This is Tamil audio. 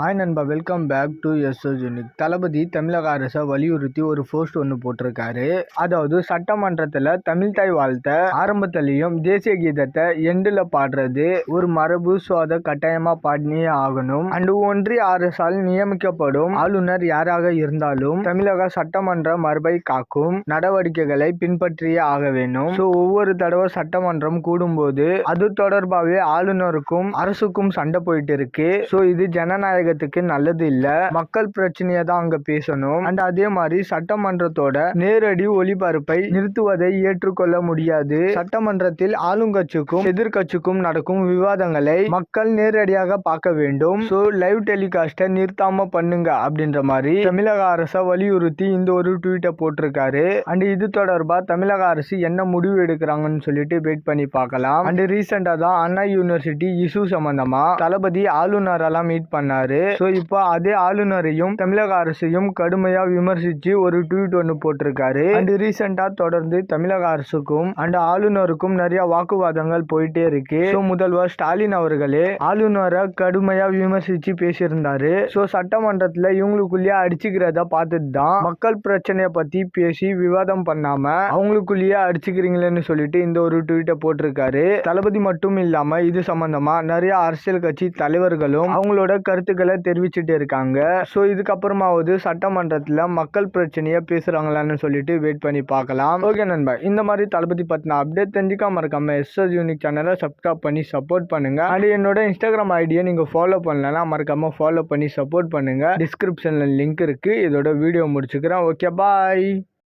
ஹாய் நண்பா, welcome back to SS Unique. Thalapathy தமிழக அரசை வலியுறுத்தி ஒரு போஸ்ட் ஒன்று போட்டிருக்காரு. அதாவது சட்டமன்றத்தில் தமிழ் தாய் வாழ்த்த ஆரம்பத்திலையும் தேசிய கீதத்தை எண்டில் பாடுறது ஒரு மரபு. ஸோ அதை கட்டாயமாக பாடினே ஆகணும். அண்ட் ஒன்றிய அரசால் நியமிக்கப்படும் ஆளுநர் யாராக இருந்தாலும் தமிழக சட்டமன்ற மரபை காக்கும் நடவடிக்கைகளை பின்பற்றியே ஆக வேண்டும். ஸோ ஒவ்வொரு தடவை சட்டமன்றம் கூடும்போது அது தொடர்பாகவே ஆளுநருக்கும் அரசுக்கும் சண்டை போயிட்டு இருக்கு. ஸோ இது ஜனநாயக நல்லது இல்ல. மக்கள் பிரச்சனையை தான் அங்க பேசணும். அண்ட் அதே மாதிரி சட்டமன்றத்தோட நேரடி ஒளிபரப்பை நிறுத்துவதை ஏற்றுக்கொள்ள முடியாது. சட்டமன்றத்தில் ஆளுங்கட்சிக்கும் எதிர்கட்சிக்கும் நடக்கும் விவாதங்களை மக்கள் நேரடியாக பார்க்க வேண்டும். சோ லைவ் டெலிகாஸ்ட நிறுத்தாம பண்ணுங்க அப்படின்ற மாதிரி தமிழக அரசை வலியுறுத்தி இந்த ஒரு ட்வீட்டை போட்டிருக்காரு. அண்ட் இது தொடர்பா தமிழக அரசு என்ன முடிவு எடுக்கிறாங்கன்னு சொல்லிட்டு வெயிட் பண்ணி பார்க்கலாம். அண்ட் ரீசெண்டா தான் அண்ணா யூனிவர்சிட்டி இஷ்யூ சம்பந்தமா தளபதி ஆளுநரெல்லாம் மீட் பண்ணாரு. ஸோ இப்போ அதே ஆளுநரையும் தமிழக அரசையும் கடுமையா விமர்சிச்சு ஒரு ட்வீட் ஒன்று போட்டிருக்காரு. அண்ட் ரீசெண்டா தொடர்ந்து தமிழக அரசுக்கும் அண்ட் ஆளுநருக்கும் நிறைய வாக்குவாதங்கள் போயிட்டே இருக்கு. ஸோ முதல்வர் ஸ்டாலின் அவர்களே ஆளுநரை கடுமையா விமர்சிச்சு பேசியிருந்தாரு. ஸோ சட்டமன்றத்துல இவங்களுக்குள்ளேயே அடிச்சுக்கிறத பார்த்துட்டு தான் மக்கள் பிரச்சனையை பத்தி பேசி விவாதம் பண்ணாம அவங்களுக்குள்ளேயே அடிச்சுக்கிறீங்களேன்னு சொல்லிட்டு இந்த ஒரு ட்வீட்டை போட்டிருக்காரு. தளபதி மட்டும் இல்லாம இது சம்பந்தமா நிறைய அரசியல் கட்சி தலைவர்களும் அவங்களோட கருத்துக்களை தெரிவிச்சுட்டு இருக்காங்க. சோ இதுக்கப்புறமாவது சட்டமன்றத்துல மக்கள் பிரச்சனையை பேசுறாங்களான்னு சொல்லிட்டு வெயிட் பண்ணி பார்க்கலாம். ஓகே நண்பா, இந்த மாதிரி தளபதி பத்தின அப்டேட் தெரிஞ்சுக்காம மறக்காம எஸ்எஸ் யூனிக் சேனலை சப்ஸ்கிரைப் பண்ணி சப்போர்ட் பண்ணுங்க. அண்ட் என்னோட இன்ஸ்டாகிராம் ஐடியை நீங்க ஃபாலோ பண்ணலன்னா மறக்காம ஃபாலோ பண்ணி சப்போர்ட் பண்ணுங்க. டிஸ்கிரிப்ஷன்ல லிங்க் இருக்கு. இதோட வீடியோ முடிச்சுக்கிறேன். ஓகே, பாய்.